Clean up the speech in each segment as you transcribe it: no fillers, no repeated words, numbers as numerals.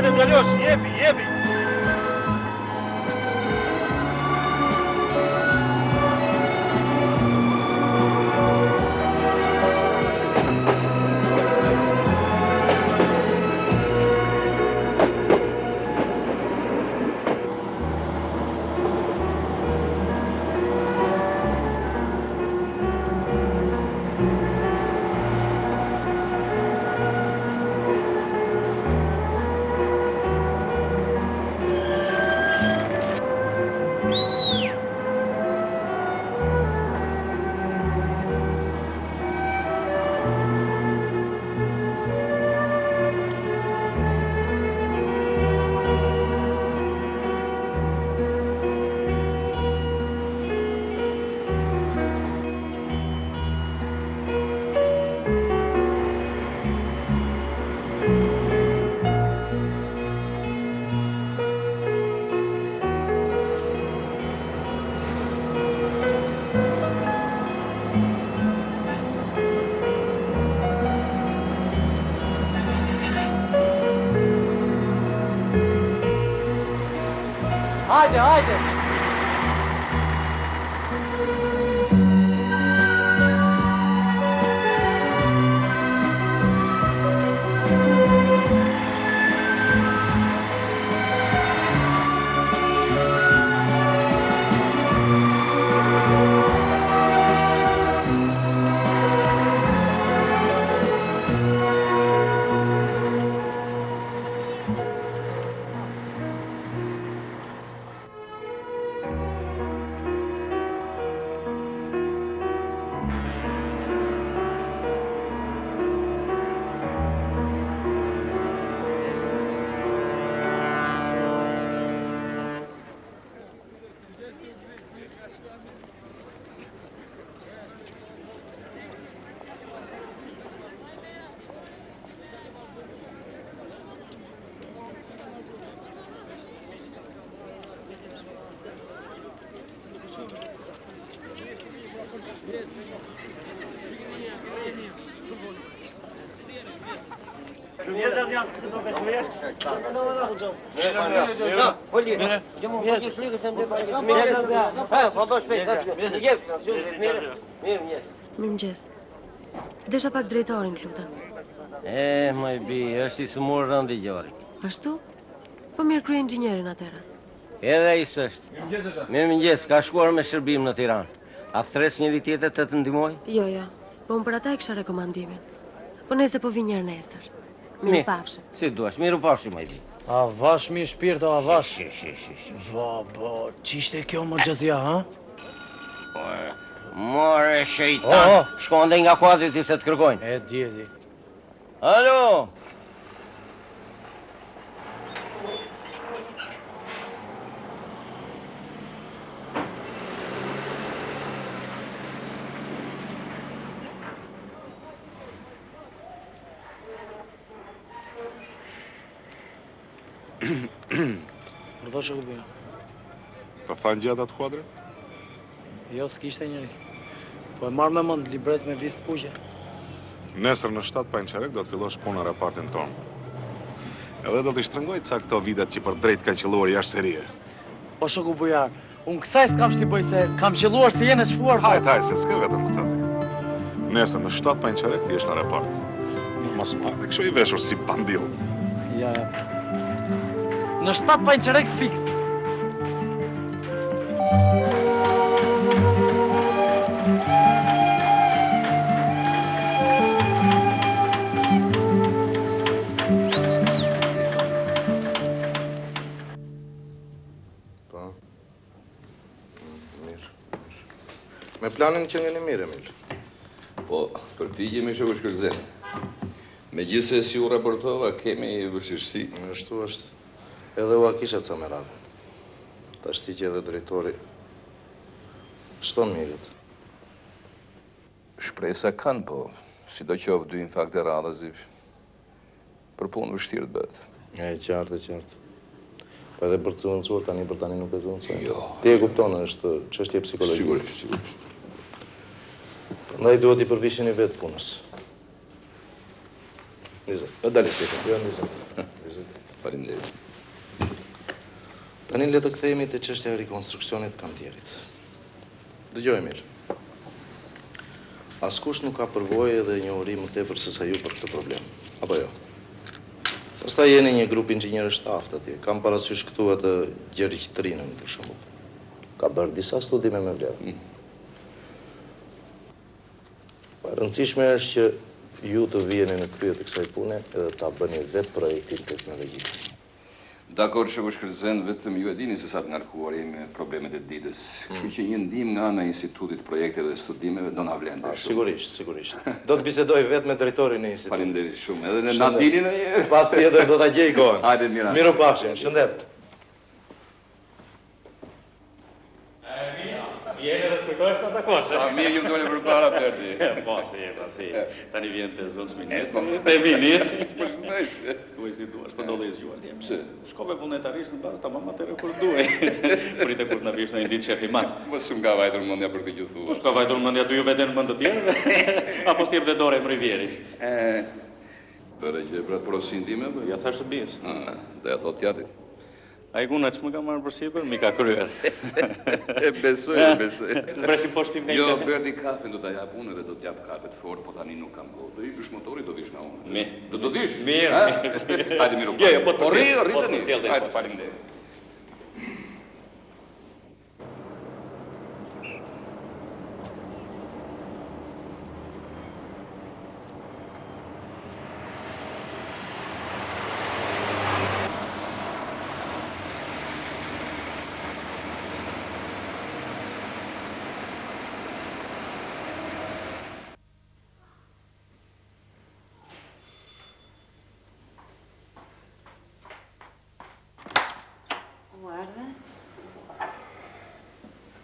hajde djalosh, jepi. Hajde! Mirëmëngjes. Desha pak drejtorin, lutem. Më i bi, është I sëmur rëndi gjori. Ashtu? Po mirë krye inxhinierin atëra. Edhe I s'është. Mirëmëngjes, ka shkuar me shërbim në Tiranë. A thres njëri tjetër të ndihmoj? Jo. Po unë për ata e kisha rekomandimin. Po nese po vi njërë nesër. Miru pafshim. Si duash, miru pafshim, më I bi. A vash mi shpirto, a vash. Baba, ç'ishte kjo më xhazia, ha? More shejtan. Shkon dhe nga kuadri ti se të kërkojnë. E di. Alo! Rëdhoshe ku bëja. Të thanë gjatë atë kuadrit? Jo, s'kishte njëri. Po e marrë me mend librez me vizë të kuqe. Nesër në 7 pa inqerek do të fillosh punë në repartin tonë. Edhe do t'i shtrëngoj ca këto vitet që për drejt ka qelluar jashtë serie. Po shoku bujar, unë kësaj s'kam shtipoj se kam qelluar se jene shpuar. Hajt, se s'ke vetëm këta ti. Nesër në 7 pa inqerek ti jesh në repart. Mos pa, dhe kështu I veshur si pandil. Ja. Në 7 pa inqerek fix. Me planin që ngeni mirë, Emil. Po, për ti kemi shoku shkëllëzim. Me gjithse si u raportova, kemi vështirësi. Ashtu është. Edhe u a kisha ca me radhë. Ta shti që edhe drejtori shton mirët. Shpresa kanë, po, si do qovë dy infakte radhës, për punë vështirë të bëtë. E qartë. Po edhe për të zëvëndësuar tani për tani nuk e zëvëndësuar. Jo. Ti e kuptonë, është çështje psikologjike. Sigurisht. Ndaj duhet I përvishin I vetë punës. Nizet. Dali se. Jo, nizet. Faleminderit. Tani le të kthehemi te çështja e rikonstruksionit të kantierit. Dëgjoj Emil. Askush nuk ka përvojë dhe njohuri më tepër se sa ju për këtë problem. Apo jo? Pastaj jeni një grup inxhinierësh të aftë atje. Kam parasysh këtu atë Gjergj Trinën për shembull. Ka bërë disa studime me vlerë. E rëndësishme është që ju të vijeni në krye të kësaj pune edhe ta bëni vetë projektin teknologjik. Dakor, shoku Shkëllëzen, vetëm ju e dini se sa të ngarkuar jemi me problemet e ditës. Kështu që një ndihmë nga ana e Institutit Projekte dhe Studimeve do na vlente. Sigurisht. Do të bisedoj vetë me drejtorin e institutit. Faleminderit shumë. Edhe në na dini ndonjëherë. Patjetër do ta gjej kohën. Hajde mira. Mirupafshim. Shëndet. Jeni respektojsh të atakosh. Sa mirë ju dole përpara Perdi. Po, si. Tani vjen të zvëndës ministri. Te ministri. Përshëndes. Thuaj si duash, po dole i zgjuar ti. Pse? Shkove vullnetarisht në bazë tamam atë kur duaj. Pritë kur të na vish në një ditë shef i madh. Mos më ka vajtur mendja për të që thua. Po s'ka vajtur mendja ty ju veten mend të tjerëve? Apo s'tjep dhe dorë më rivjerit? Për gjë për porosin time, po. Ja thash të bijës. Do ja thot tjati. Ai guna ç'më ka marrë përsipër, mi ka kryer. E besoj. Zbresim poshtë tim nga Jo, internet. Berdi kafe do ta jap unë dhe do të jap kafe të fortë, po tani nuk kam kohë. Do i vysh motori, do vish na unë. Mirë. Do të vish? Mirë. Hajde miru. Jo, po të përcjell. Rri tani. Hajde, Hajde, faleminderit.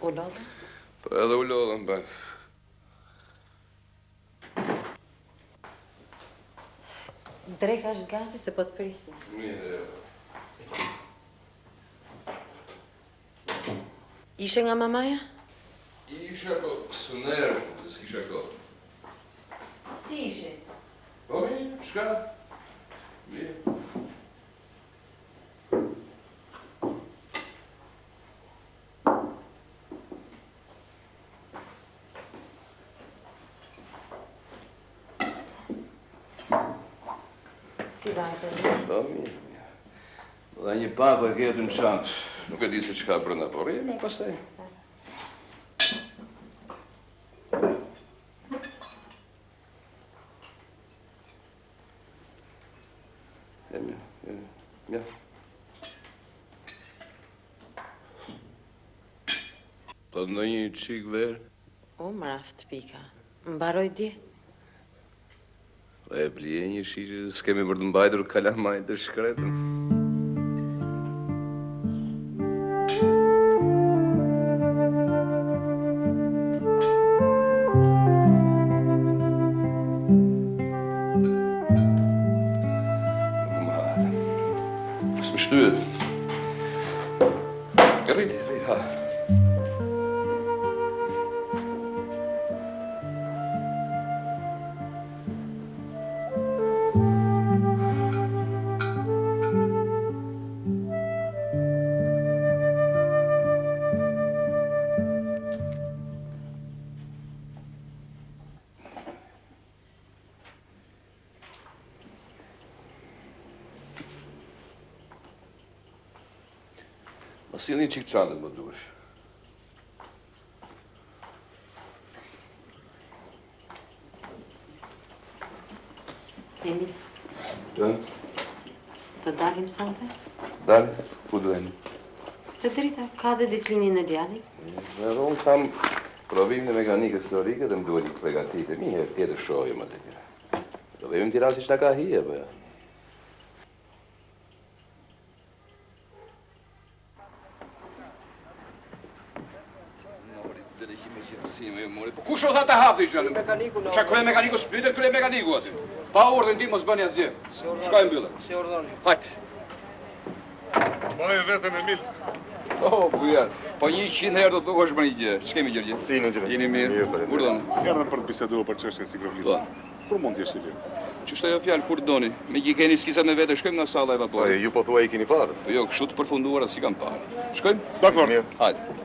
U lodhe? Po edhe u lodhëm pak. Dreka është gati se po të prisë. Mirë. Ishe nga mamaja? Isha po sunerë, se s'kisha kohë. Si ishe? Po mirë, shka? Mirë. Si vajte? Po mirë. Dhe një papë e ketë në çantë. Nuk e di se çka brenda, po rrimi pastaj. Ja. Po ndonjë çik verë? O, mraft pika. Mbaroj dje. E blije një shishe, s'kemi për të mbajtur kalamaj të shkretën. S'më shtyhet. Rriti, ha. Si një qikë qandët më duesh. Emil, Të? të dalim sante? Dalë, ku duhen? Të drita, ka dhe ditlinin e djalit? Edhe unë kam provimin e mekanikës teorike dhe më duhet një pregatit. Mi herë tjetër shohje më të tjera. Do vejmë tira si shta ka hije, për ja. Po kush o tha të hapë i gjënë? Mekaniku në Qa krye mekaniku s'pytet, krye mekaniku aty. Pa urdhën ti mos bëni asgjë. Shkoj mbyllë. Si ordoni. Hajt. Baje vetën Emil. Oh, bujar. Po 100 herë do të thuash më një gjë. Ç'kemi Gjergj? Si në gjëre. Jeni mirë? Urdhën. Erdhëm për të biseduar për çështjen e Sigrovlit. Po. Kur mund t'jesh i lirë? Qështë ajo fjalë kur doni? Me që keni skizat me vete, shkojmë nga salla evaporit. Ju po thua i keni parë? Po jo, kështu të përfunduara si kam parë. Shkojmë? Dakor. Hajde.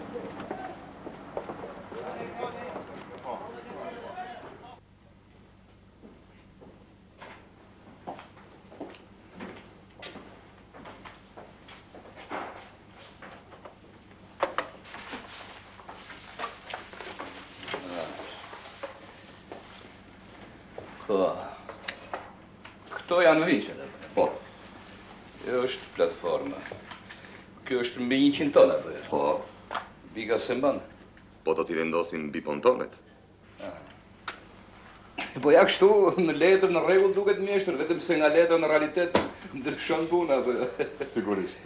Këto janë viqet. Po. Kjo është platforma. Kjo është mbi 100 tona, për. Po. Biga se mban. Po do t'i vendosin mbi pontonet. Po ja kështu, në letër, në rregull duket mjeshtër, vetëm se nga letër në realitet ndryshon puna, për. Sigurisht.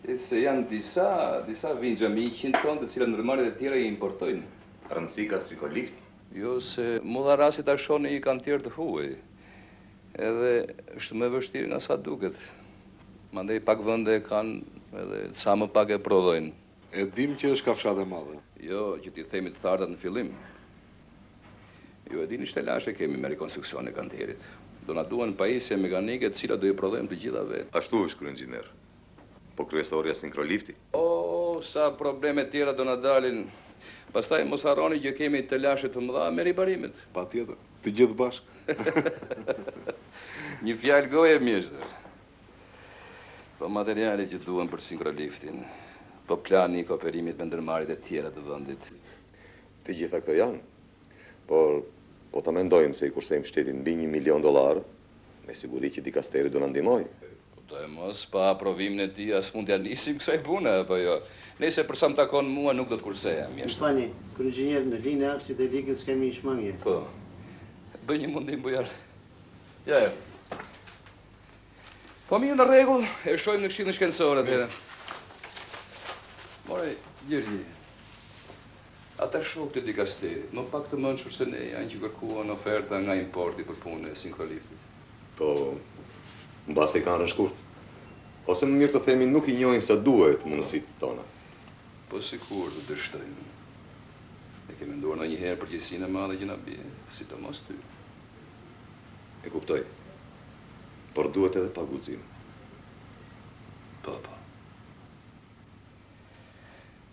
E se janë disa vingja me 100 tonë, të cilat ndërmarrjet e tjera i importojnë. Rëndësi ka strikolifti. Jo, se mu dha rasti ta shoni i kantier të huaj. Edhe është më vështirë nga sa duket. Mandej pak vende kanë edhe sa më pak e prodhojnë. E dim që është kafshat e madhe. Jo, që t'i themi të thartat në fillim. Ju e dini shtelashe kemi me rekonstruksion e kantierit. Do na duan pajisje mekanike të cilat do i prodhojmë të gjitha vetë. Ashtu është kryeinxhinier. Po kryesorja sinkrolifti. O, sa probleme tjera do na dalin. Pastaj mos harroni që kemi të lashe të mëdha me riparimet. Patjetër, të gjithë bashkë. Një fjalë goje mjeshtër. Po materialet që duhen për sinkroliftin, po plani i kooperimit me ndërmarrjet e tjera të vendit. Të gjitha këto janë. Po ta mendojmë se i kursejmë shtetin mbi $1 milion, me siguri që dikasteri do na ndihmojë. Do e mos pa aprovimin e tij as mund t'ja nisim kësaj pune apo jo. Nëse për sa më takon mua nuk do të kurseja, mjeshtër. Falni, kryeinxhinier, në linjë aksit e ligës kemi një shmangje. Po. Bëj një mundim bujar. Ja. Po mirë në rregull, e shojmë në këshillin shkencor atëherë. More, Gjergji. Ata shokët e dikasterit, më pak të mençur se ne janë që kërkuan oferta nga importi për punën e sinkroliftit. Po, mbase i kanë rënë shkurt. Ose më mirë të themi nuk i njohin sa duhet mundësitë tona. Po sikur të dështojmë. E kemi menduar ndonjëherë përgjegjësinë e madhe që na bie, sidomos ty. E kuptoj. Por duhet edhe paguxim. Po.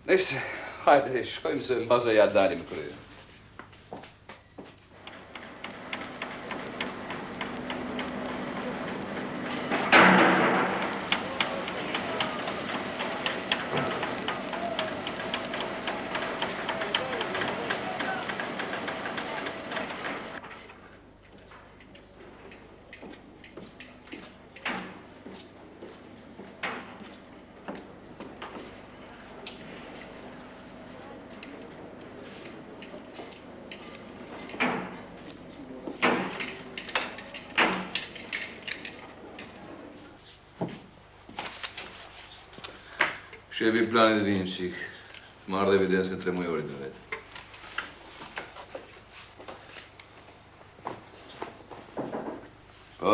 Nëse, hajde, shkojmë se mbaze ja dalim krye. Shefi planit vinë qik. Marrë dhe evidencën e 3 mujorit në vetë. Po?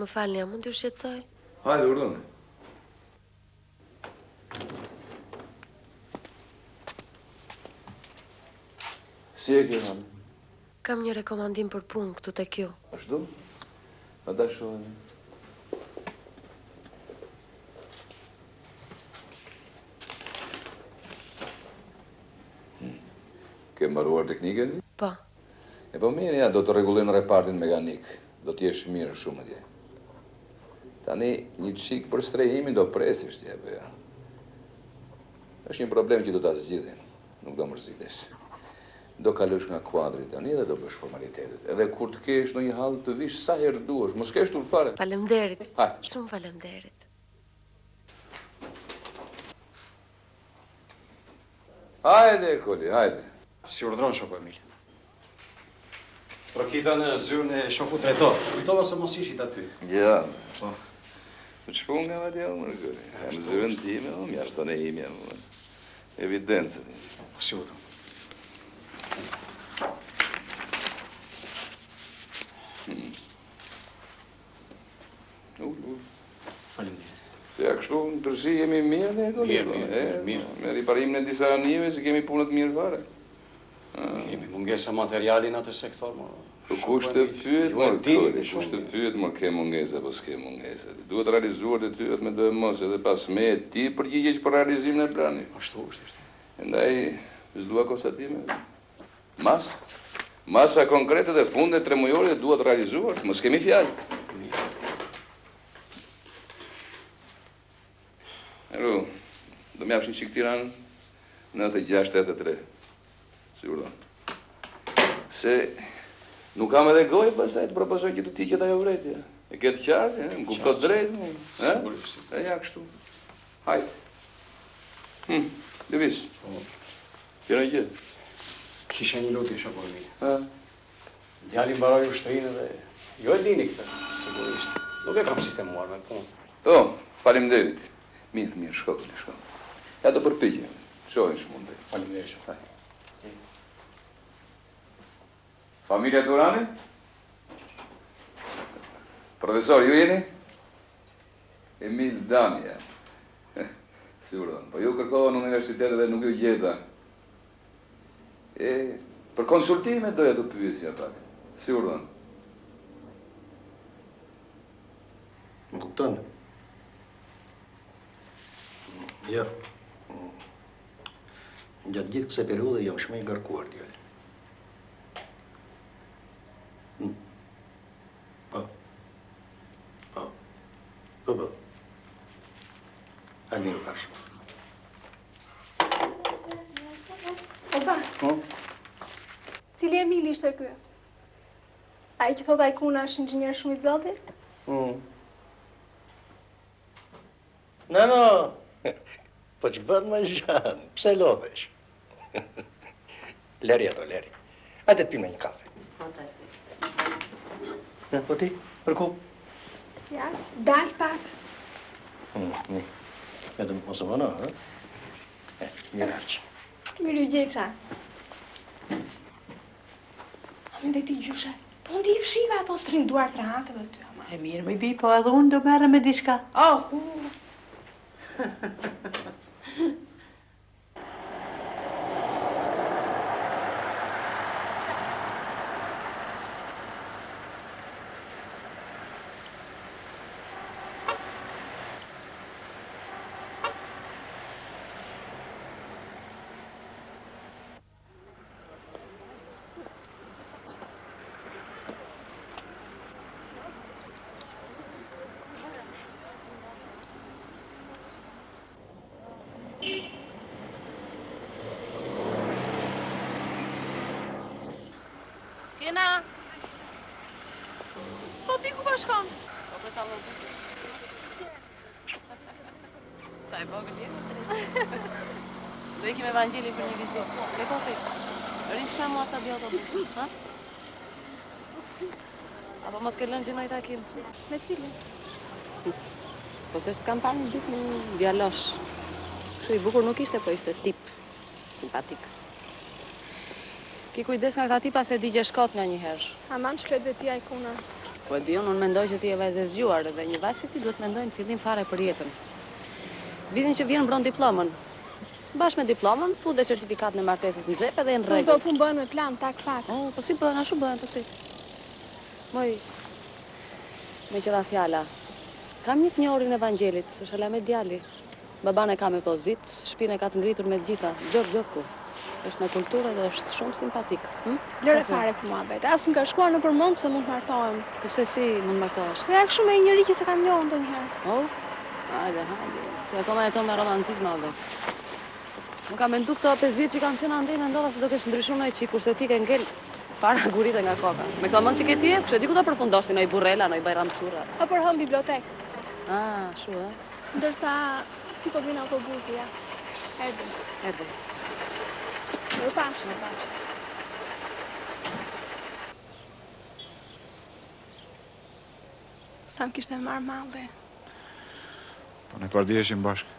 Më falni, a mund t'ju shqetësoj? Hajde, urdhoni. Si e kjo, hanë? Kam një rekomandim për punë këtu tek ju. Ashtu? A da shohemi. Ke mbaruar teknikën? Po. E po mirë, ja, do të rregullojmë repartin mekanik. Do t'jesh mirë shumë atje. Tani, një çik për strehimin do presish ti apo jo? Është një problem që do ta zgjidhim. Nuk do mërzitesh. Do kalosh nga kuadri tani dhe do bësh formalitetet. Edhe kur të kesh ndonjë hall të vish sa herë duash, mos kesh tur fare. Faleminderit. Hajde. Shumë faleminderit. Hajde, Koli, hajde. Si urdhron shoku Emil. Trokita në zyrën e shoku drejtor. Kujtova se mos ishit aty. Ja. Po. Të shpun nga madje më Koli. Në zyrën time, mjafton e imja. Evidencën. Po si udhëm. Faleminderit. Ja, kështu në tërsi jemi mirë ne, Koli. Mirë. Me riparimin e disa anive, se kemi punët mirë fare. Kemi mungesa materiali në atë sektor, mo. Po kush të pyet, mor Kori, kush të pyet, mor ke mungesa apo s'ke mungesa. Duhet realizuar detyrat me DMS edhe pas me ti përgjigjesh për realizimin e planit. Ashtu është. Ndaj, s'dua konstatime. Masa konkrete dhe funde 3 mujore duhet realizuar, mos kemi fjalë. Ero, do m'japsh një qik Tiranën 96-83. Sigurdo. Se nuk kam edhe gojë pasaj të propozoj që të tiqet ajo vrejtja. E këtë qartë, më kuptot drejt, Sigurisht. E ja kështu. Hajde. Lëviz. Kjera një gjithë. Kisha një lutë isha por mi. Djali mbaroj ushtrinë dhe jo e dini këtë, sigurisht. Nuk e kam sistemuar me punë. Po, faleminderit. Mirë, shko. Ja do përpiqem. Shohin shumë ndër. Faleminderit. Familja Turani? Profesor, ju jeni? Emil Dania. Siguron, po ju kërkova në universitet dhe nuk ju gjeta. Për konsultime doja të pyesja pak. Siguron. Më kupton? Jo. Gjatë gjithë kësaj periudhe jam shumë i ngarkuar, djalë. Po. Almiru pash. Oba. Cili Emili ishte ky? Ai që thot Ajkuna është inxhinier shumë i zotit? No. Po që bëtë më zhanë, pse lodhesh? Leri ato, leri. Hajde të pimë një kafe. Po ti, përku? Ja, dal pak. Edhe mos e vëna, ha? Miraqë. Mirë u gjeksa. Amin dhe ti gjyshe, po ndi i fshive ato strin duar të rahatëve ty, ama. E mirë, më bi, po edhe unë do merre me diçka. Kena! Po ti ku po shkon? Po për sa më përsi. Sa e vogël je? Do ikim Evangelin për një vizitë. Me kofi. Rinë ka mua sa di autobusi, ha? Apo mos ke lënë gjë në i takim? Me cilin? Po se s'kam parë një ditë me një djalosh. Kështu i bukur nuk ishte, po ishte tip. Simpatik. Ki kujdes nga këta tipa se di që shkot nga një herë. Aman që flet dhe ti Ajkuna. Po e di unë mendoj që ti e vajzë e zgjuar dhe një vajzë si ti duhet mendoj në fillim fare për jetën. Vitin që vjen mbron diplomën. Bashkë me diplomën, fut dhe certifikatën e martesës në xhep edhe në rregull. S'do pun bëhen me plan, tak fak. Oh, po si bëhen, ashtu bëhen, po si. Moj, me qëra fjala, kam një të njohurin Evangelit, është Alamet djali. Baban e ka me pozit, shpinë e ka të ngritur me të gjitha, gjok këtu. Është me kulturë dhe është shumë simpatik. Lëre fare këtë muhabet. As më ka shkuar në përmend se mund të martohem. Po pse si mund martohesh? Se ja kështu me një njeri që se kam njohur ndonjëherë. Oh, hajde. Ti akoma jeton me romantizëm o goc. Më ka mendu këto 5 vjet që kam qenë andej mendova se do kesh ndryshuar ndonjë çik, kurse ti ke ngel para guritë nga koka. Me këto mend që ke ti, kush e di ku do përfundosh ti në Burrela, në Bajram Surra. Apo rhom bibliotek. Ah, shu, ha? Ndërsa ti po vjen autobusi, ja. Erdhëm. Mirëpash. Sa më kishte marrë malli. Po ne pardiheshim bashkë.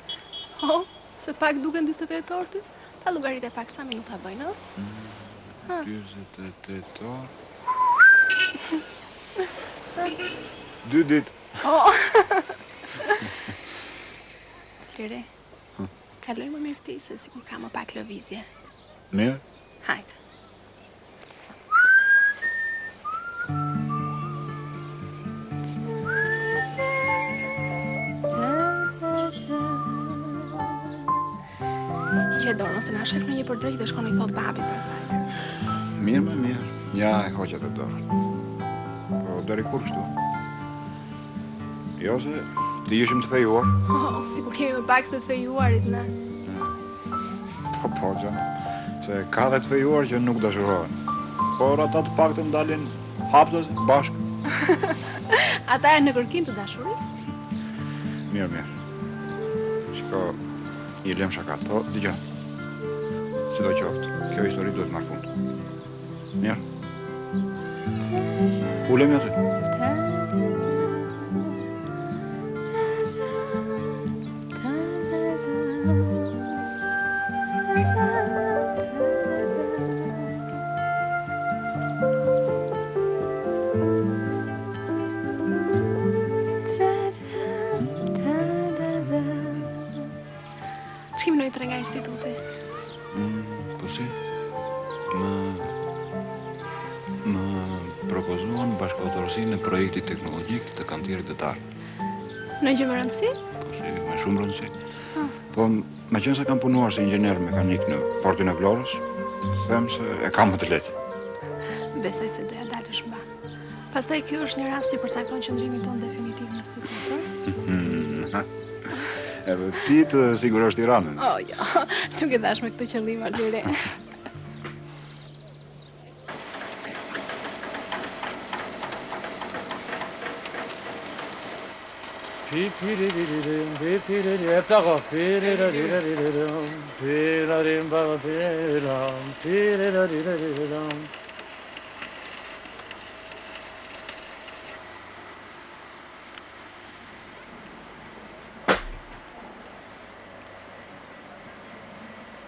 Se pak duken 48 orë ty? Ta llogarit e pak sa minuta bëjnë, ë? 48 orë. 2 ditë. Lire, kaloj më mirë këtij se sikur ka më pak lëvizje. Mirë? Hajde. Që e dorë, nëse na shef në një përdrejt dhe shkon i thot babi pasaj. Mirë më mirë. Ja e hoqet e dorë. Po deri kur kështu? Jo se ti ishim të fejuar. Oh, sikur kemi më pak se të fejuarit, ne. Po, gjana. Se ka dhe të fejuar që nuk dashurohen. Por ata të pak të ndalin haptës bashkë. Ata e në kërkim të dashurisë? Mirë. Shiko, i lem shakat. Po, digja. Si do qoftë, kjo histori duhet marrë fund. Mirë? Ulemi aty. Shkim në i tre nga instituti. Po si? Më propozuan bashkëautorësinë në projekti teknologjik të kantierit detar. Në gjë më rëndësi? Po si, me shumë rëndësi. Po, me qenë se kam punuar si inxhinier mekanik në portin e Vlorës, them se e kam më të lehtë. Besoj se doja dalësh mba. Pastaj ky është një rast që përcakton qëndrimin tonë definitiv në institut. Edhe ti të sigurosh Tiranën. Oh, jo, nuk e dash me këtë qëllim Alire.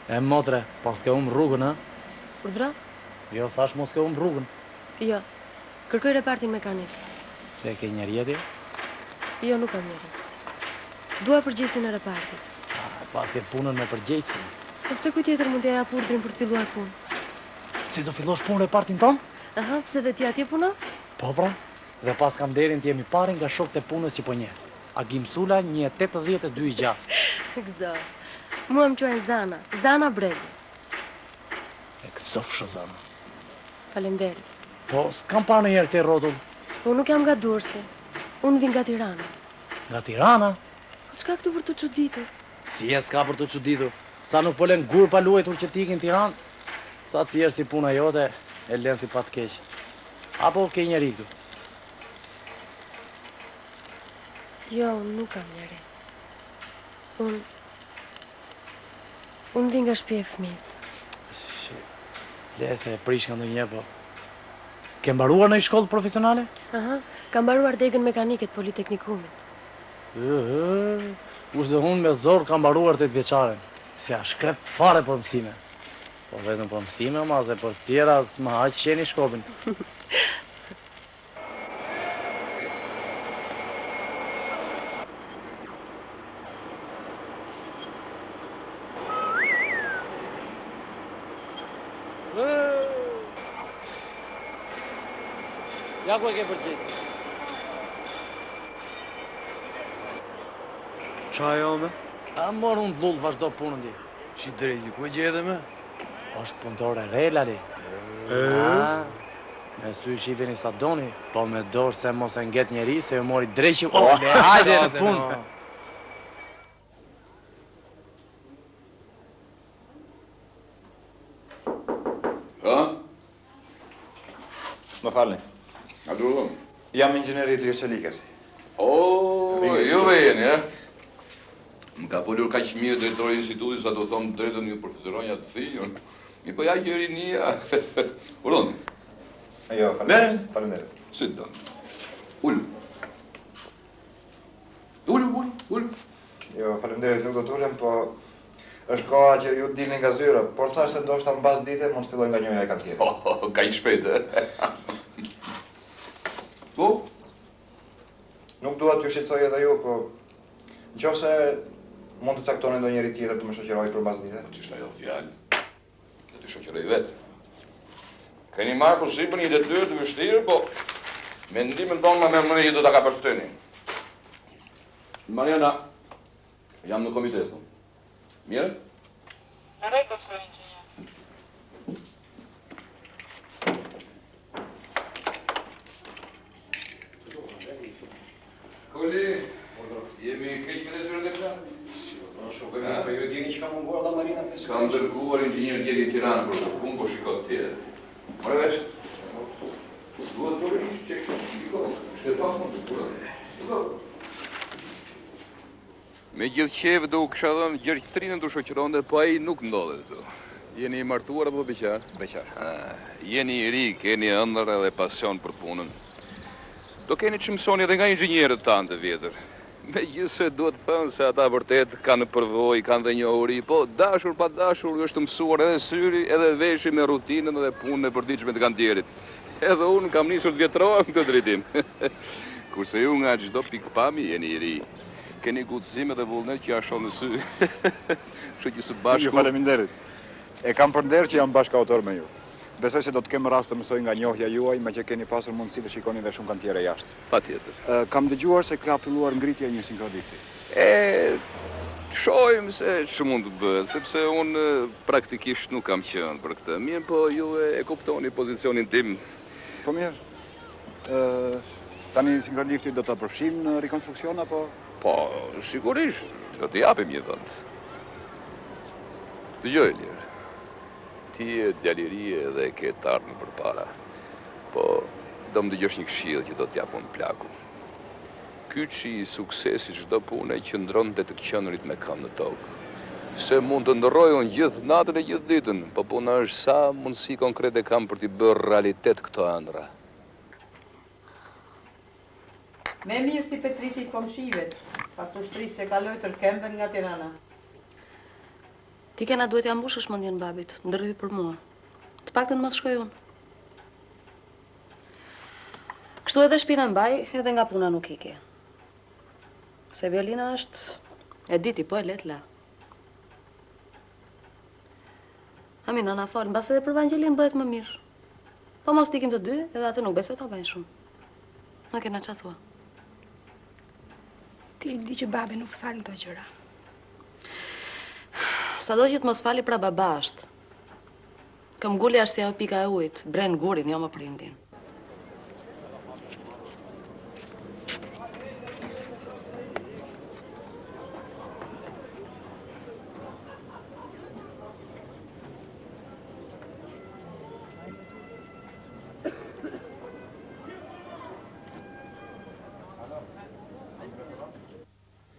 E motre, pas ke rrugën, a? Urdhra? Jo, thash mos ke rrugën. Jo, kërkoj repartin mekanik. Se ke njeri ati? Jo, nuk kam njeri. Dua përgjegjësin e repartit. Pas ke punën me përgjegjësin. Po pse kuj tjetër mund t'ja jap urdhrin për të filluar punë? Si do fillosh punë repartin ton? Aha, pse dhe ti atje punon? Po pra, dhe pas kam derin t'jemi pari nga shokët e punës që po nje. Agim Sula, 1,82 i gjatë. Gëzo. Mua më quajnë Zana, Zana Bregi. E kësofshë Zana. Faleminderit. Po, s'kam parë në njerë këtej rrotull. Po, nuk jam nga Durrësi. Unë vin nga Tirana. Nga Tirana? Po, çka këtu për të çuditur? Si e s'ka për të çuditur? Sa nuk po len gur pa luajtur që t'ikin Tiranë? Sa tjerë si puna jote, e len si pa të keq. Apo ke njeri këtu? Jo, nuk kam njeri. Unë vin nga shtëpia e fëmijës. Le se e prish nga ndonjëherë, po. Ke mbaruar në shkollë profesionale? Aha, kam mbaruar degën mekanike të Politeknikumit. Ushtë dhe unë me zor kam mbaruar 8 vjeçaren. Si a shkrep fare për mësime. Po vetëm për mësime, ma se për tjera s'ma haq qeni shkopin. Ja ku e ke përgjesi? Qa jo me? A morë unë t'lullë vazhdo punën ti. Që drejti, ku e gjede me? Është punëtore re, lali. Me sy shifini sa doni, po me dorë se mos e nget njeri, se ju mori dreqi... Hajde në punë! Ha? Më falni. A duhëm? Jam inxhinier i Lirçelikës. Ju vejeni, e? Më ka folur kaq mirë drejtori i institutit sa do thomë drejtën ju përfituronja të thijën. Mi po ja që rinia. Ullon. Jo, faleminderit. Sit down. Ull. Ull. Jo, faleminderit, nuk do t'ulem, po është koha që ju dilni nga zyra, por thash se ndoshta mbas dite mund të filloj nga njëja e kantierit. Ka i shpejt, e? Po? Nuk dua t'ju shqetësoj edhe ju, po nëse mund të caktoni ndonjëri tjetër të më shoqërojë për mbas dite. Ç'është ajo fjalë? Do të shoqëroj vetë. Keni marrë përsipër një detyrë të vështirë, po mendimin tonë më merr që do ta kapërceni. Mariana, jam në komitet. Mirë? Koli, jemi keq me detyrën e planë? Po ju dini që ka munguar dhe Marina Pesë? Kam dërguar inxhinier djeli në Tiranë për këtë punë, po shiko të tjerë. More vesh, duhet të rrish që shiko, ishte pasën të kurë. Me gjithë qevë do kësha dhënë Gjergj Trinën të shoqëronde, po ai nuk ndodhet këtu. Jeni i martuar apo beqar? Beqar. Jeni i ri, keni ëndër edhe pasion për punën. Do keni që mësoni edhe nga inxhinierët tanë të vjetër. Megjithëse duhet të thënë se ata vërtet kanë përvojë, kanë dhe njohuri, po dashur pa dashur është mësuar edhe syri, edhe veshi me rutinën dhe punën e përditshme të kantierit. Edhe unë kam nisur të vjetrohem këtë drejtim. Kurse ju nga çdo pikpamje jeni i ri. Keni gutëzim edhe vullnet që ja shoh në sy. Kështu që së bashku. Ju faleminderit. E kam për nder që jam bashkëautor me ju. Besoj se do të kem rast të mësoj nga njohja juaj, me që keni pasur mundësi të shikoni dhe shumë kantiere jashtë. Patjetër. Kam dëgjuar se ka filluar ngritja e një sinkrodikti. Shohim se që mund të bëhet, sepse unë praktikisht nuk kam qenë për këtë. Mirë, po ju e kuptoni pozicionin tim. Po mirë. Tani sinkrodikti do të përfshim në rekonstruksion, apo? Po, sigurisht, do të japim një vend. Dëgjoj, Ilir. Ti e djalirie dhe ke të ardhme për para, po do më dëgjosh një këshill që do t'japun plaku. Kyçi i suksesit çdo pune qëndron te të qenurit me këmbë në tokë. Se mund të ndërrojun gjithë natën e gjithë ditën, po puna është sa mundësi konkrete kam për t'i bërë realitet këto ëndra. Me mirë si Petriti komshive, pas ushtrisë e kaloj tërkembën nga Tirana. Ti kena duhet ja mbushësh mendjen babit, ndërhyj për mua. Të paktën mos shkoj unë. Kështu edhe shpina mbaj, edhe nga puna nuk ikje. Se violina është, e diti, po e let la. Amin, nana falë, mbas edhe për Vangelin bëhet më mirë. Po mos t'ikim të dy, edhe atë nuk besoj ta bëjnë shumë. Ma kena qa thua. Ti di që babi nuk të falë këto gjëra. Sa do që të mos fali pra baba është. Këm gulli është si ajo pika e ujtë, bren gurin, jo më prindin.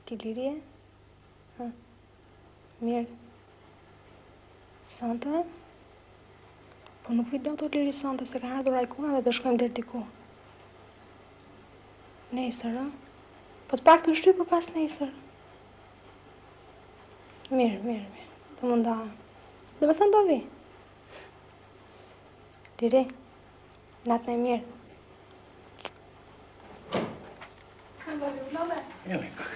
Ti Lirie? Mirë. Santa? Po nuk video të Liri Santa se ka ardhur Ajkuna dhe do shkojmë deri diku. Nesër, a? Po të paktën shtyj për pas nesër. Mirë. Do mund da. Do me thënë do vi. Liri, natën e mirë. Kam babi u love? Ja, me pak.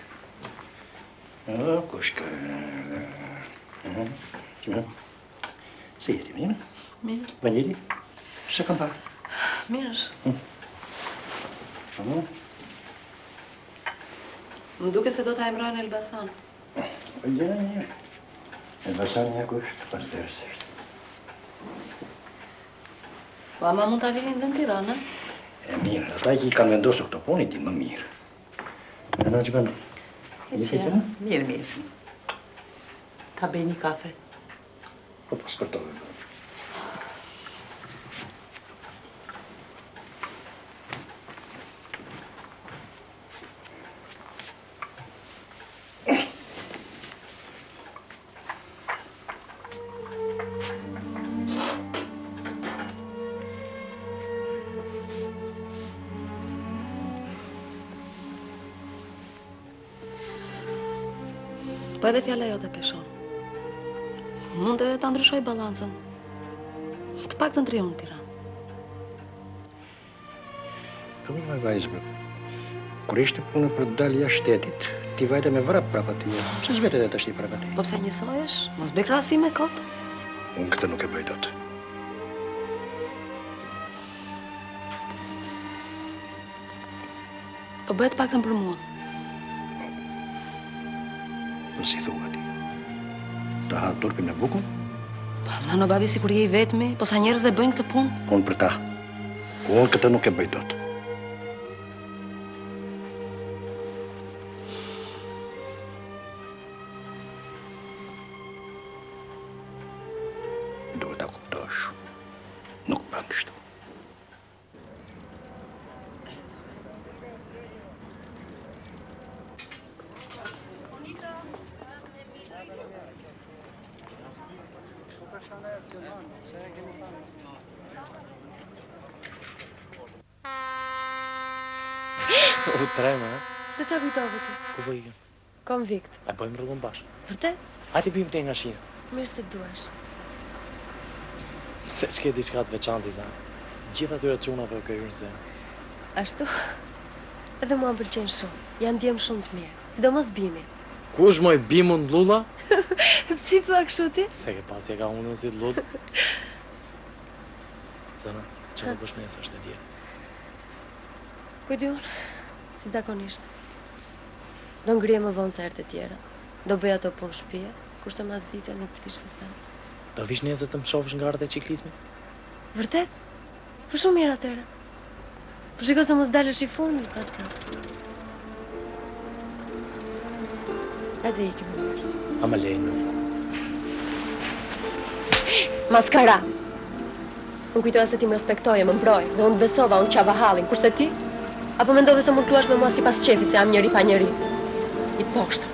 Kush ka... Si jeti, mirë? Mirë. Vanjeli? Se kam parë? Mirë është. Më duke se do t'a emrojnë Elbasan. Ja, mirë. Elbasan ja kusht pas dërësisht. Po ama mund t'a linin dhe në Tiranë, E mirë, ata që i kanë vendosur këto punë, i din më mirë. Në që bëndi? Mirë. Ta bëj një kafe. Po pas për tove. Po edhe fjala jote peshon. Mund edhe ta ndryshoj balancën. Të paktën të riun në Tiranë. Po më vajzë, kur ishte punë për të dalë jashtë shtetit, ti vajte me vrap prapa ti. Pse s'vete dhe tash ti prapa ti? Po pse njësojesh? Mos bëj krahasim me kot. Unë këtë nuk e bëj dot. Po bëhet paktën për mua. Nësi thua ti. të ha turpin në bukën? Nano babi, si kur je i vetmi, po sa njerëz e bëjnë këtë punë? Unë për ta. Unë këtë nuk e bëj dot. Duhet ta kuptosh. Nuk bën kështu. U trema, ha? Se qa kujtove ti? Ku po ikim? Konvikt. E bëjmë rrugën bashkë. Vërtet? Hajde bëjmë te nga shina. Mirë se duash. Se ç'ke diçka të veçantë Zan. Gjithë atyre çunave që hyrën se. Ashtu? Edhe mua më pëlqen shumë. Janë ndjem shumë të mirë. Sidomos Bimi. Kush moj Bimun Lulla? Si thua kështu ti? Se ke pas e ka unë si Lulla. Zana, që do bësh nesër është e dje? Kujdi unë, si zakonisht. Do ngrije më vonë se herët e tjera. Do bëj ato punë shtëpie, kurse mas dite nuk kishte thënë. Do vish nesër të më shohësh nga garët e ciklizmit? Vërtet? Po shumë mirë atëherë. Po shiko se mos dalësh i fundit pastaj. Hajde ikim mirë. A më lejnë. Maskara! Unë kujtoja se ti më respektoje, më mbroj, dhe unë besova, unë qava hallin, kurse ti? Apo mendove se mund kluash me mua si pas qefit, se jam njëri pa njëri? I poshtë.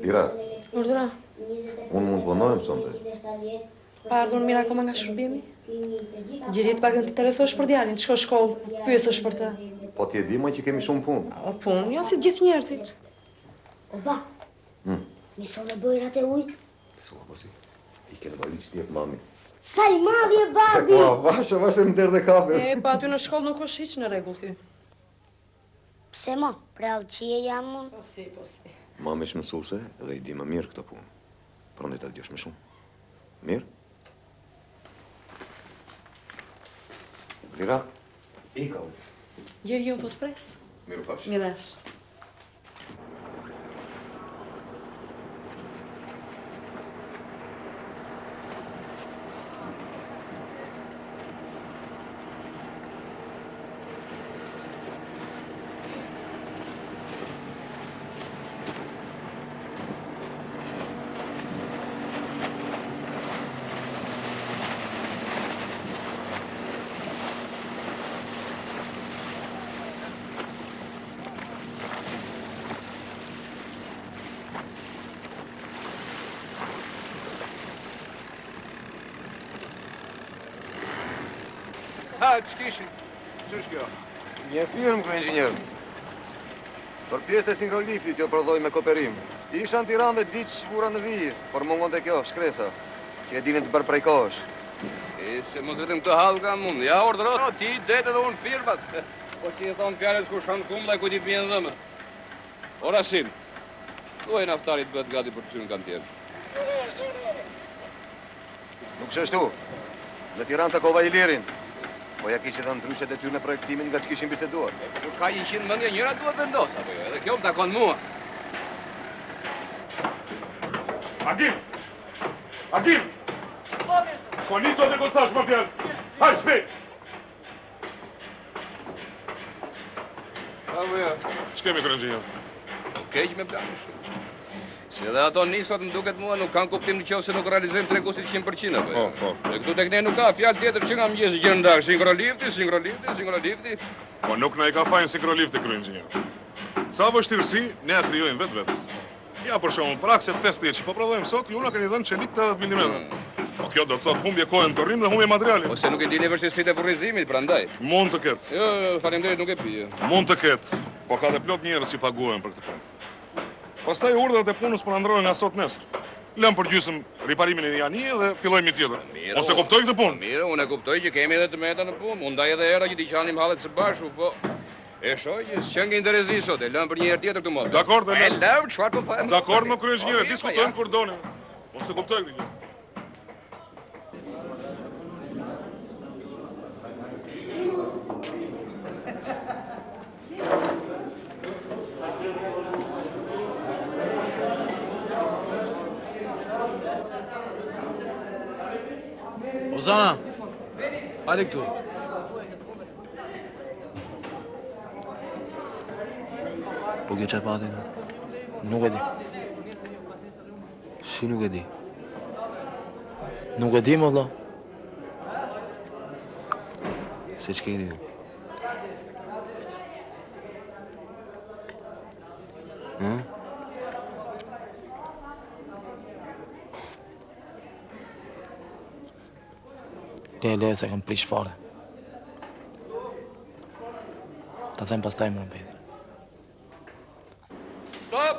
Lira, Urdhëro. unë mund të punojmë sonte. Pa ardhur mirë akoma nga shërbimi? Gjeri të pagën të interesosh për djalin, shko shkollë, pyesësh për të. Po ti e di më që kemi shumë punë. O punë, jo si gjithë njerëzit. Oba, nisën e bojrat e ujtë. Po si, i kene bajin që t'jep mami. Sa i madhi e babi! Po, vashe më derdhe kafe. E, pa aty në shkollë nuk është hiç në rregull ky. Pse mo, prallëqie jam unë? Po si, po si. Mami është mësuese dhe i di më mirë këtë punë. Prandaj ta dëgjosh më shumë. Mirë? Lira, ika unë. Gjeri unë po të pres. Miru pafsh. Mirash. Ha, ç'kishin? Ç'është kjo? Një firmë, kërë inxhinjer. Për pjesë të sinkroliftit jo prodhoj me kooperim. Isha në Tiranë dhe ditë shvura në vijë, por mungon të kjo, shkresa, që e dini të bërë prej kohësh. E se mos vetëm këtë hall kam unë. Ja ordro, ti det edhe unë firmat. Po si e thon fjalës kush han kumlla ku ti vjen dhëmë. Ora sim. Thuaj naftarit bëhet gati për të hyrë në kantien. Nuk shështu. Në Tiranë takova Ilirin. Po ja kishte dhënë ndryshe detyrën e projektimit nga ç'kishin biseduar. Kur ka 100 mendje njëra duhet vendos apo jo? Edhe kjo më takon mua. Agim! Agim! Po niso të kostash martjel! Hajde, shpejt! Apo jo? Ç'kemi kërë inxhinjer? Keq me planin shumë. Se dhe ato nisot më duket mua nuk kanë kuptim në qoftë se nuk realizojmë tregusit 100% apo. Po. E këtu tek ne nuk ka fjalë tjetër që nga mëngjes gjë ndak, sinkrolifti. Po nuk na i ka fajin sinkrolifti kryeinxhinier. Sa vështirësi ne ja krijojmë vetes. Ja për shembull, prakse 50 që po prodhojmë sot, ju na keni dhënë çelik 80 mm. Po kjo do të thotë humbje kohë në torrim dhe humbje materiali. Ose nuk e dini vështirësitë e furrizimit, prandaj. Mund të ketë. Jo, faleminderit, nuk e pi. Mund të ketë, po ka dhe plot njerëz që paguajnë për këtë punë. Pastaj urdhrat e punës po na ndrohen nga sot nesër. Lëm për gjysmë riparimin e një anije dhe fillojmë një tjetër. Ose kuptoj këtë punë? Mirë, unë e kuptoj që kemi edhe të meta në punë. Unë ndaj edhe era që t'i qanim hallet së bashku, po e shoj që s'qen nga interesi sot, e lëm për një herë tjetër këtë motë. Dakor, e lëm, çfarë të them? Dakor, më kryeinxhinier, diskutojmë kur doni. Ose kuptoj këtë gjë. Ozana, hajde këtu. Po kjo çfarë pati? Nuk e di. Si nuk e di? Nuk e di, molla. Se ç'keni? Le, se kam prish fare. Ta them pastaj më mbeti. Stop!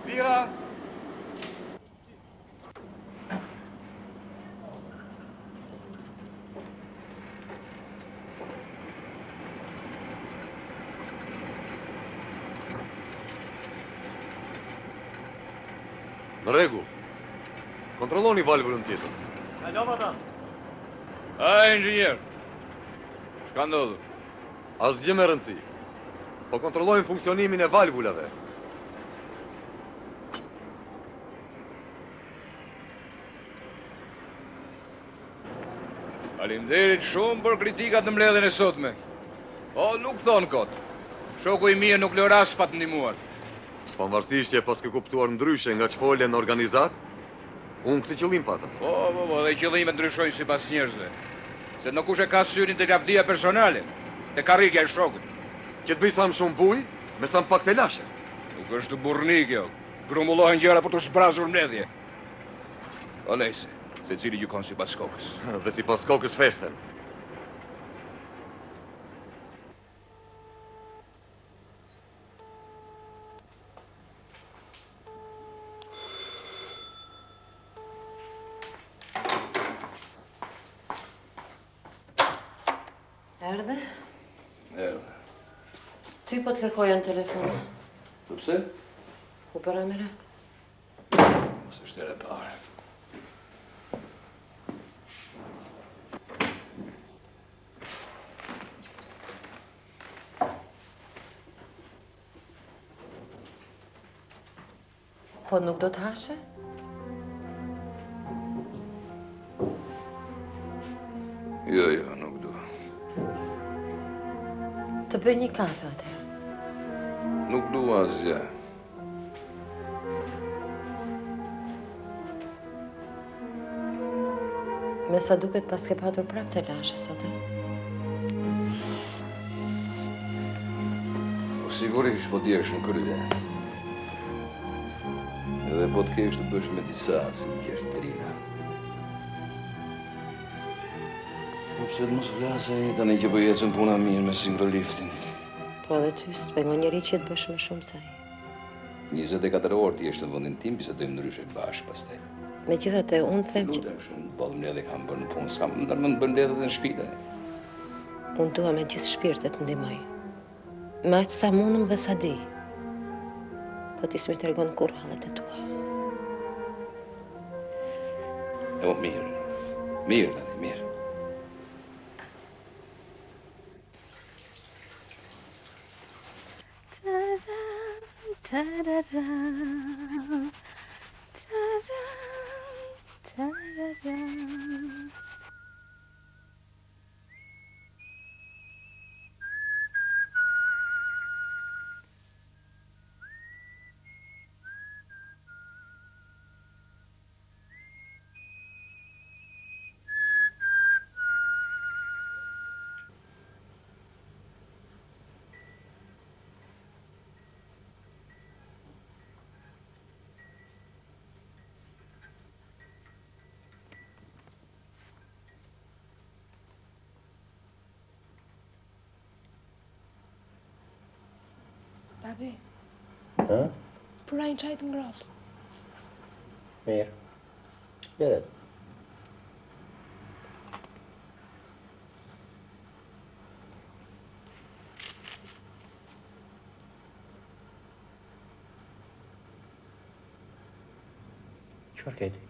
Vira! Në rregull. Kontrolloni valvulën tjetër. Alo, baba. Inxhinier. Çka ndodh? Asgjë me rëndësi. Po kontrollojmë funksionimin e valvulave. Faleminderit shumë për kritikat në mbledhjen e sotme. Po nuk thon kot. Shoku i mirë nukleoras pa të ndihmuar. Pavarësisht që paske kuptuar ndryshe nga ç'folën në organizat, unë këtë qëllim pata. Po, dhe qëllimet ndryshojnë sipas njerëzve. Se në kush e ka syrin të lavdia personale, të karrikja e shokut. Që të bëj sa më shumë buj, me sa më pak të lashe. Nuk është burrni kjo. Grumbullohen gjëra për të zbrazur mbledhje. O lejse, se cili gjykon sipas kokës. Dhe sipas kokës festen. Erdhe? Erdhe. Ty po të kërkoja në telefon. Po pse? U bëra merak. Mos është ere pare. Po nuk do të hashe? Jo, nuk do. Të bëj një kafe atë. Nuk dua asgjë. Me sa duket pas ke patur prap të lashe sot, e? Po sigurisht po t'jesh në krye. Edhe po t'kesh të bësh me disa, si t'jesh trina. Po pse të mos vlasë e tani që po jetën puna mirë me sinkroliftin. Po edhe ty s'pengon njeri që të bësh më shumë se ai. 24 orë t'jesh në vendin tim, bisedojmë ndryshe bashkë pastaj. Megjithatë, unë them që... Lutem shumë, boll mbledhje kam bërë në punë, s'kam ndërmend të bërë mbledhje edhe në shtëpi. Unë dua me gjithë shpirtet të ndihmoj. Me aq sa mundem dhe sa di. Po ti s'mi tregon kur hallet e tua. Jo, mirë. Mirë, tani, mirë. Babi, Ha? përrajnë qaj të ngrohtë. Mirë. Beret. Çfarë ke ti?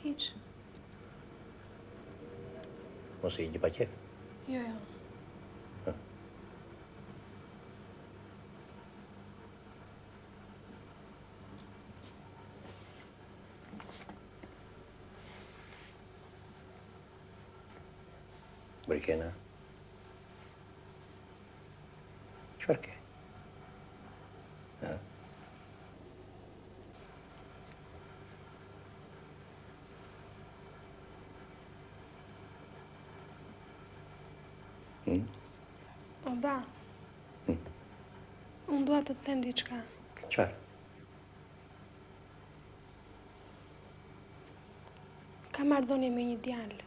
Hiq. Mos i një pa qef? Jo, jo. Brikena? Çfarë ke? Ha? O, ba. Unë dua të të them diçka. Çfarë? Kam marrëdhënie me një djalë.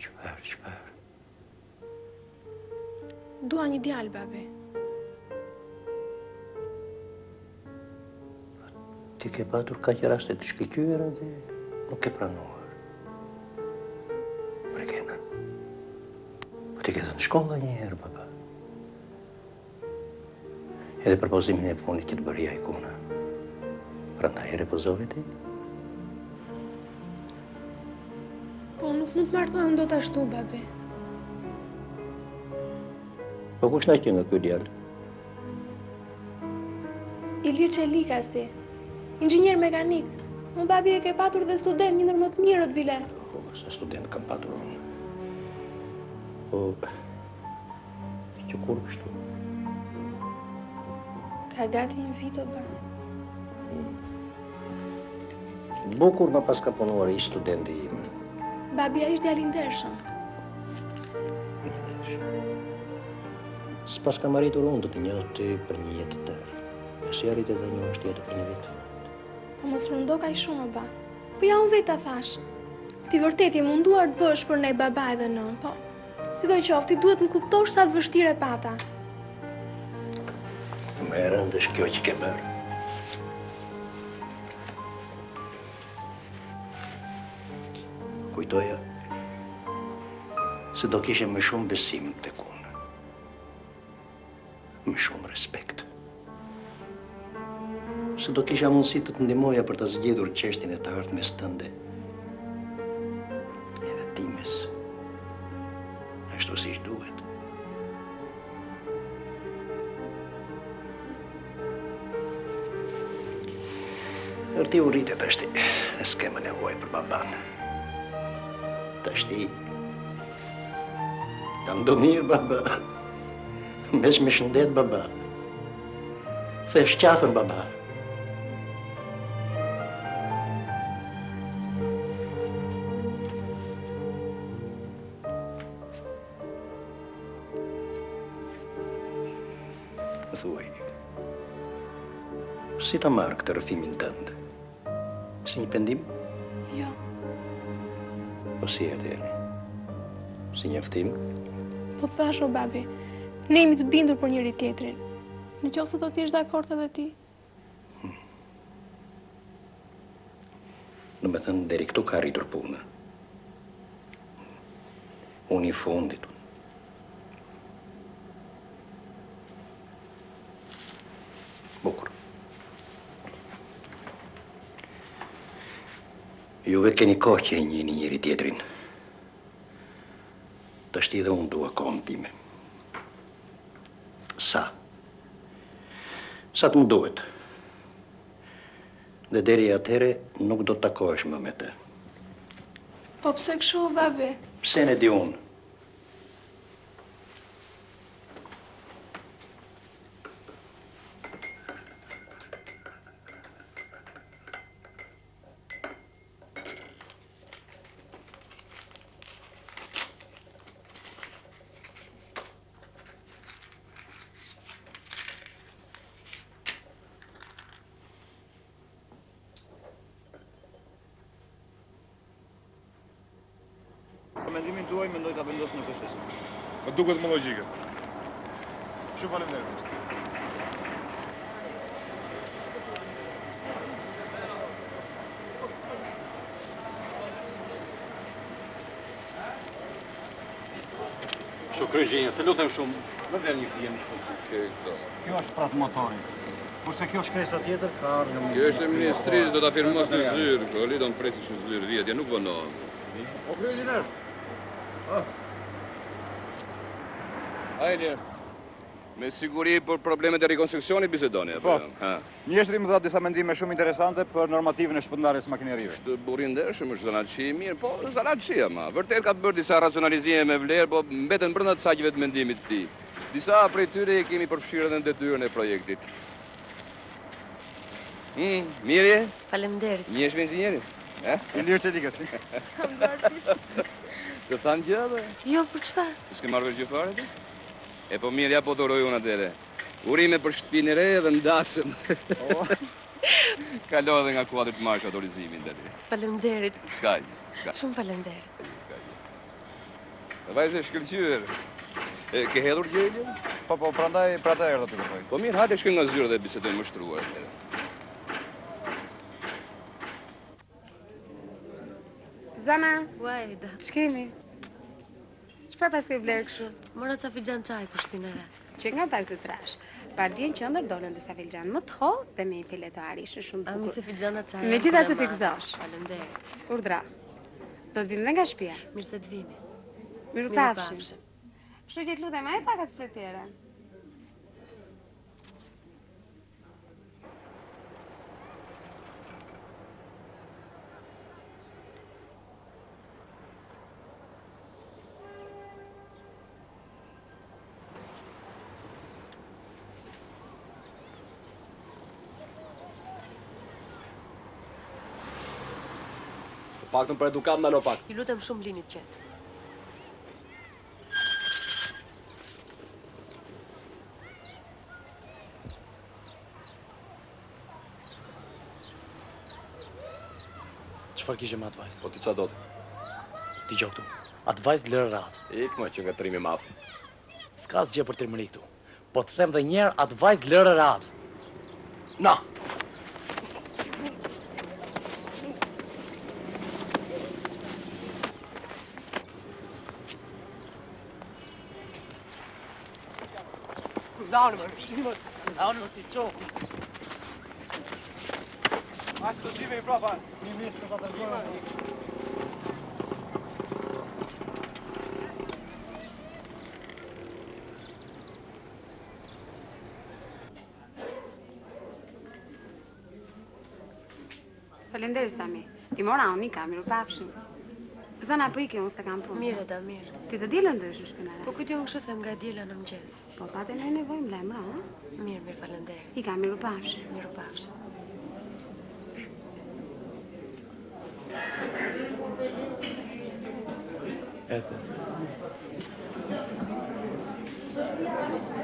Çfarë? Dua një djalë, babi. Ti ke patur kaq raste të shkëlqyera dhe nuk ke pranuar. Brikena. Po ti ke thënë shkolla një herë, baba. Edhe propozimin e punit që të bëria i kuna. Prandaj repozove ti? Po, nuk mund të martohem dot ashtu, babi. Po kush na që nga ky djalë? Ilir Çelikasi, inxhinier mekanik. Unë babi e ke patur dhe student, një ndër më të mirët bile. Po, sa student kam patur unë. Po, që kur kështu? Ka gati një vit, o ba. Bukur më pas ka punuar i studenti im. Babi, a ishtë djali ndershëm. S'pas kam arritur unë të të njoh ty për një jetë të tërë. E si arrit edhe një është jetë për një vit. Po mos rëndo ka i shumë, o ba. Po ja unë vetë ta thash. Ti vërtet je munduar të bësh për ne baba edhe nën, po. Sidoqoftë, ti duhet më kuptosh sa të vështirë e pata. Më e rëndë është kjo që ke bërë. Kujtoja se do kishe më shumë besim tek unë. Më shumë respekt. Se do kisha mundësi të të ndihmoja për të zgjedhur çështjen e të ardhmes tënde. Edhe times. Ashtu siç duhet. Ti u rritet tashti, dhe s'ke më nevojë për baban. Tashti, jam do mirë, baba. Mes me shëndet, baba. Thesh qafën, baba. Më thuaj, si ta marrë këtë rëfimin tëndë? Si një pendim? Jo. Po si e deri? Si njoftim? Po thash, o babi, ne jemi të bindur për njëri tjetrin. Në qoftë se do t'ish dakord edhe ti. Në me thënë, deri këtu ka rritur puna. Unë i fundit. Bukur. Juve keni kohë që e njeni njëri tjetrin. Tashti dhe unë dua kohën time. Sa? Sa të më duhet. Dhe deri atëhere nuk do të takohesh më me të. Po pse kështu, babi? Pse ne di unë? mendimin tuaj mendoj ta vendos në këshes. Më duket më logjike. Shumë faleminderit. Kryinxhinier, të lutem shumë, më vjen një pyetje. Kjo është prap motori. Kurse kjo shkresa tjetër ka ardhur nga Kjo është e ministrisë, do ta firmos në zyrë, koli do të presish në zyrë vjetja, nuk vonohen. O kryinxhinier. Hajde. Me siguri për problemet e rekonstruksionit bisedoni apo? Po. Mjeshtri më dha disa mendime shumë interesante për normativin e shpërndarjes makinerive. Është burri ndershëm, është zanatçi i mirë, po zanatçi ama. Vërtet ka të bërë disa racionalizime me vlerë, po mbeten brenda të saqeve të mendimit të tij. Disa prej tyre i kemi përfshirë edhe në detyrën e projektit. Mirë. Faleminderit. Njesh me inxhinierin? Ilir Çelikës. Të thanë gjë dhe? Jo, për çfarë? S'ke marrë vesh gjë fare ti? E po mirë, ja po të uroj unë atere. Urime për shtëpinë e re dhe ndasëm. Kalo edhe nga kuadrit të marrë autorizimin dhe ti. Faleminderit. S'ka. Shumë faleminderit. Dhe vajzë e shkëlqyer. Ke hedhur gjë, Ilja? Po, prandaj erdha të kërkoj. Po mirë, hajde shkoj nga zyrë dhe bisedojmë më shtruar. Zana. Wajda. Ç'kemi? Çfarë pas ke vlerë kështu? Mora ca fixhan çaj për shtëpinë e re. Që nga pak të trash. Pardien qendër dolën disa fixhan më të hollë dhe me një filetari shumë bukur. A mi se fixhana çaj. Megjithatë të gëzosh. Faleminderit. Urdhra. Do të vim dhe nga shtëpia. Mirë se të vini. Mirupafshim. Kështu që të lutem, e pak atë fletire. Paktën për edukat ndalo pak. Ju lutem shumë lini qetë. Çfarë kishe me atë vajzë? Po ti ç'a do të? Dgjoj këtu. Atë vajzë lërë rahat. Ik më që nga trimi maf. S'ka asgjë për trimëri këtu. Po të them edhe një herë, atë vajzë lërë rahat. Na. Lanë më t'i qohë. Ashtë të shive i prapa. Një misë të të tërgojë. Faleminderit Sami. I mora unë i kam, mirupafshim. Zana po ike, unë se kam punë. Mirë, da mirë. Ti të dielën do ish në shpinare? Po këtë jo kështu them nga diela në mëngjes. Po patë në nevojë më lajmëro, ha? Mirë, faleminderit. I kam, mirupafshim. Mirupafshim. Ete.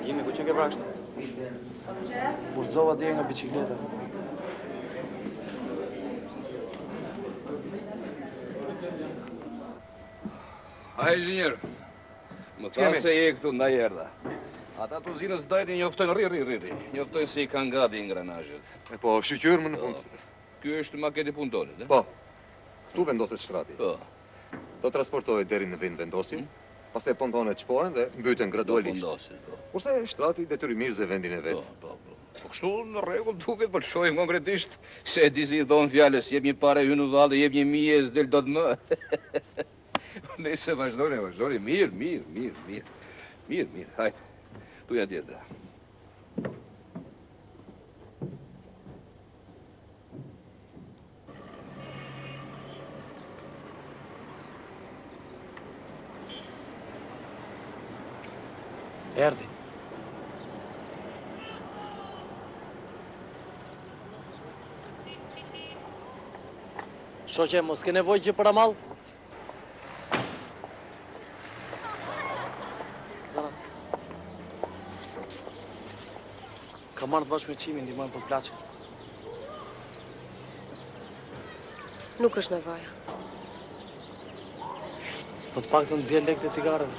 Gjimi, ku që ke prakshtë? Burzova dje nga bicikleta. A inxhinier, më thanë se je këtu ndaj erdha. Ata të zinës dajti njoftojnë rri. Njoftojnë se i kanë gati ingranazhet. E po, shqyqyrë më në fund. Ky është maketi puntorit, e? Po, tu vendoset shtrati. Po. Do transportohet deri në vind vendosin, pastaj pontonet çpohen dhe mbyten gradualisht. Kurse shtrati detyrimisht dhe vendin e vet. Po kështu në rregull duket, po shohim konkretisht se e di si i thon fjalës, jep një parë hyn udhall dhe jep një mijë s'del dot më. Nëse vazhdoni, mirë, hajde. Tuja tjetër. Erdi. Shoqe, mos ke nevojë gjë për amall? Zara. Ka marrë të bashkë me Qimin, ndihmojmë për plaçe. Nuk është nevoja. Po të pak të nxjerr lekët e cigareve.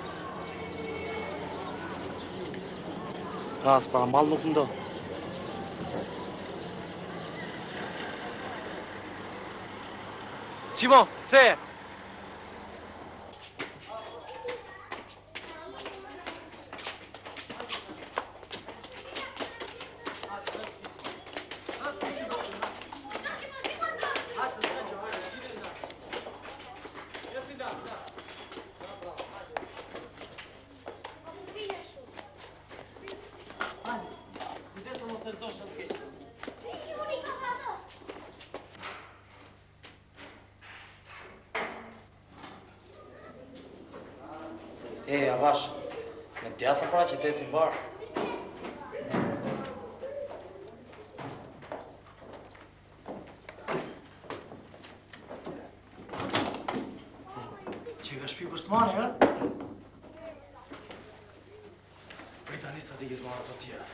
As para mall nuk ndo. Qimo, the! Avash, me djathë para që të ecim barë. Që ka shpi për smani, ha? Prita nisa t'i gjithë marë ato tjera.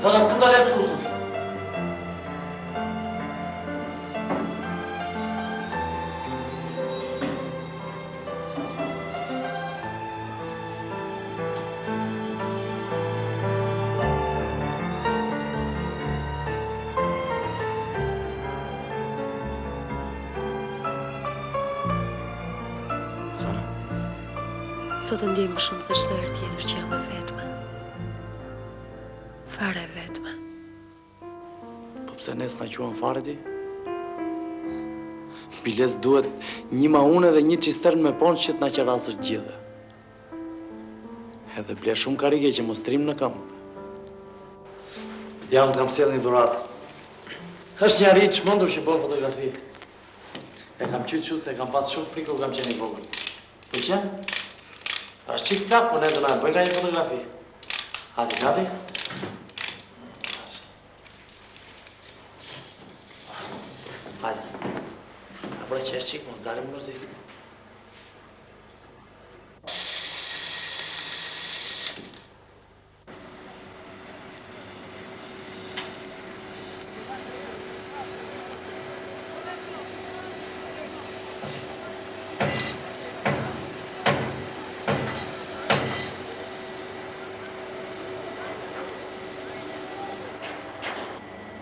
Sana bunlar hepsi uzun. Sana? Sot të ndjej më shumë se çdo herë tjetër që jam e vetme. Fare e vetme. Po pse ne s'na quan fare ti? Biles duhet një maune dhe një cistern me ponç që t'na qerasësh gjithë. Edhe ble shumë karike që mos trim në kamp. Ja, unë t'kam sjellë një dhuratë. Është një arrit çmendur që bën fotografi. E kam qytë shu se kam pas shumë frikë u kam qenë i vogël. Pëlqen? Është qik plak, po ne do na bëj nga një fotografi. Hadi, gati? Hajde. Apra qesh qik, mos dalim mërzit.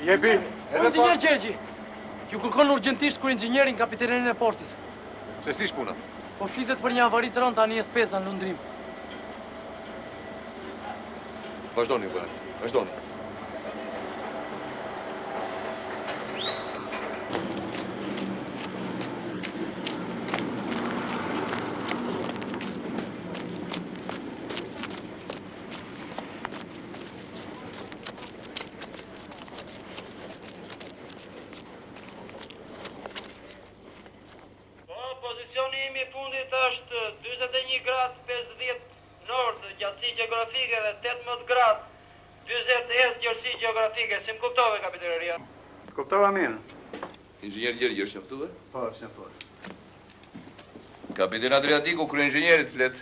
Jepi! Inxhinier Gjergji, ju kërkon urgjentisht kur inxhinierin kapitenin e portit. Se si shpuna? Po flitet për një avari të rënë tani e spesa në lundrim. Vazhdoni, bëre. Vazhdoni. Pozicioni im i fundit është 41 gradë 50 nord gjatësi gjeografike dhe 18 gradë 40 est gjatësi gjeografike. Si më kuptove, kapiteneria? Kuptova mirë. Inxhinier Gjergji është njoftuar? Po, është njoftuar. Kapitan Adriatiku, kryeinxhinierit flet.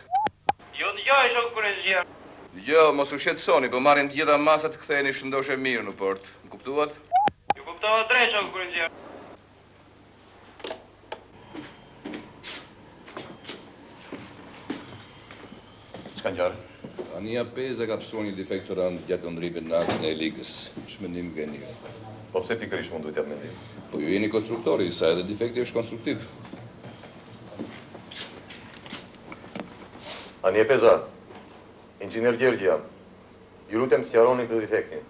Jo dëgjoj shok kryeinxhinier. Dëgjoj, mos u shqetësoni, po marrim të gjitha masat, ktheheni shëndoshe mirë në port. Më kuptuat? Ju kuptova drejt shok kryeinxhinier. Çka ngjarë? Ania Peza ka pësuar një defekt të rënd gjatë ndripit në aktën e ligës. Ç'mendim keni? Po pse pikërisht mund duhet jap mendim? Po ju jeni konstruktori i saj dhe defekti është konstruktiv. Anie Peza, inxhinier Gjergj jam. Ju lutem sqaroni këtë defektin.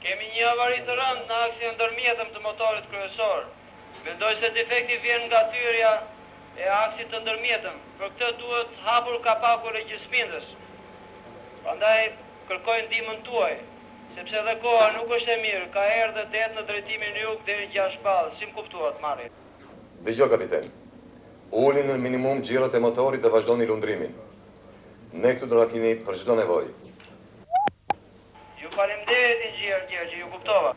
Kemi një avari të rënd në aksin ndërmjetëm të motorit kryesor. Mendoj se defekti vjen nga thyrja e aksit të ndërmjetëm. Për këtë duhet hapur kapaku regjismindës. Prandaj kërkoj ndihmën tuaj, sepse edhe koha nuk është e mirë, ka erë dhe det në drejtimin jug deri 6 ballë, si më kuptuat, marri. Dëgjoj kapiten. Ulni në minimum xhirot e motorit dhe vazhdoni lundrimin. Ne këtu do na keni për çdo nevojë. Ju faleminderit inxhinier Gjergj, ju kuptova.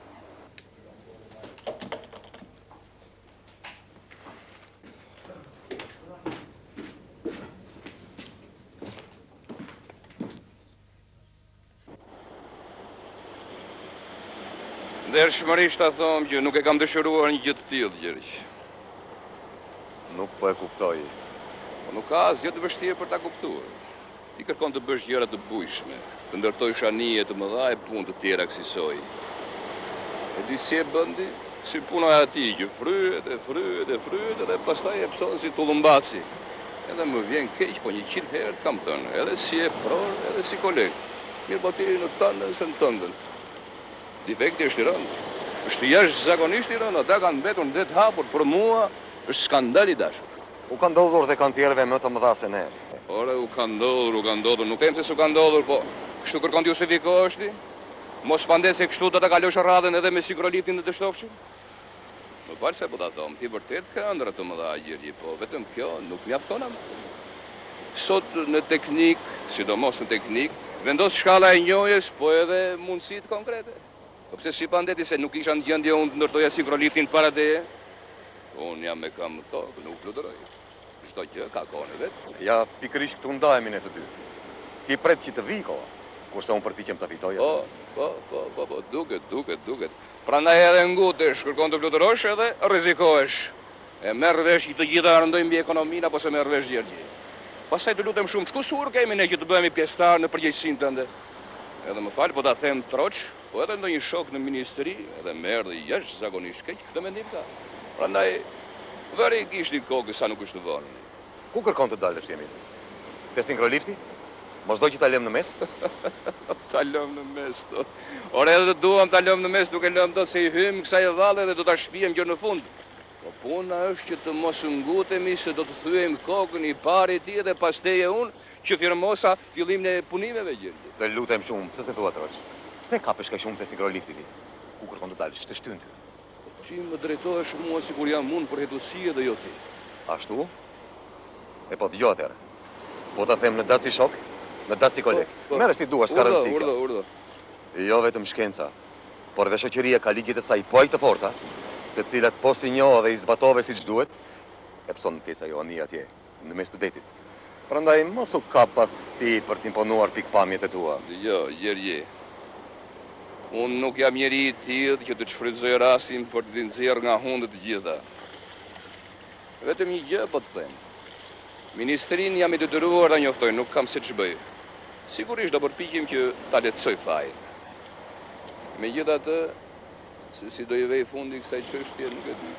Ndershmërisht ta them që nuk e kam dëshiruar një gjë të tillë, Gjergj. Nuk po e kuptoj. Po nuk ka asgjë të vështirë për ta kuptuar. Ti kërkon të bësh gjëra të bujshme, të ndërtojsh anije të mëdha e punë të tjera kësaj. E di si e bëndi? Si puna e atij që fryet dhe pastaj e pson si tullumbaci. Edhe më vjen keq, po 100 herë të kam thënë, edhe si e pror, edhe si koleg. Mirë po ti në tëndën se në tëndën. Defekti është i rëndë. Është jashtëzakonisht i rëndë, ata kanë mbetur në det hapur, për mua është skandal i dashur. U ka ndodhur dhe kantierëve më të mëdha se ne. Ore, u ka ndodhur, nuk them se s'u ka ndodhur, po kështu kërkon të justifikohesh ti? Mos pande se kështu do ta kalosh radhën edhe me sikroliftin në të shtofshin? Më falë se po ta thom, ti vërtet ka ëndra të mëdha Gjergj, po vetëm kjo nuk mjafton ama. Sot në teknik, sidomos në teknik, vendos shkalla e njohjes, po edhe mundësitë konkrete. Po pse si pandeti se nuk isha në gjendje unë të ndërtoja sikroliftin para teje? Unë jam me kam tokë, nuk fluturoj. Çdo gjë ka kohën e vet. Ja, pikërisht këtu ndahemi ne të dy. Ti pret që të vi koha, kurse unë përpiqem ta fitoj. Po, duket. Prandaj edhe ngutesh, kërkon të fluturosh edhe rrezikohesh. E merr vesh të gjitha rëndojmë mbi ekonominë apo se merr vesh Gjergj. Pastaj të lutem shumë, shkusur kemi ne që të bëhemi pjesëtar në përgjegjësinë tënde. Edhe më fal, po ta them troç, po edhe ndonjë shok në ministri, edhe më erdhi jashtëzakonisht keq, këtë mendim ka. Prandaj vëri kishti kokë sa nuk është vonë. Ku kërkon të dalësh ti? Te sinkrolifti? Mos do që ta lëm në mes? Ta lëm në mes do. Ore edhe duam ta lëm në mes, nuk e lëm dot se i hym kësaj valle dhe do ta shpijem gjë në fund. Po puna është që të mos ngutemi se do të thyejm kokën i pari ti dhe pasteje unë që firmosa fillimin e punimeve Gjergj. Të lutem shumë, pse se thua troç? Pse kapesh kaq shumë te sinkrolifti ti? Ku kërkon të dalësh? Të shtyn ty. Ti më drejtohesh mua sikur jam unë për hetusie dhe jo ti. Ashtu? E po dëgjoj atëherë. Po ta them në datë si shok, në datë si koleg. Merre si dua, s'ka rëndësi. Urdhë. Jo vetëm shkenca, por dhe shoqëria ka ligjet e saj po aq të forta, të cilat po si njohë dhe i zbatove siç duhet, e pson kesa jo ani atje, në mes të detit. Prandaj mos u kap pas ti për t'imponuar pikpamjet e tua. Jo, Gjergj. Unë nuk jam njeri i tillë që të shfrytëzoj rastin për të nxjerrë nga hundët të gjitha. Vetëm një gjë po të them. Ministrinë jam i detyruar ta njoftoj, nuk kam se ç'bëj. Sigurisht do përpiqem që ta lehtësoj fajin. Megjithatë, se si do i vej fundi kësaj çështje nuk e di.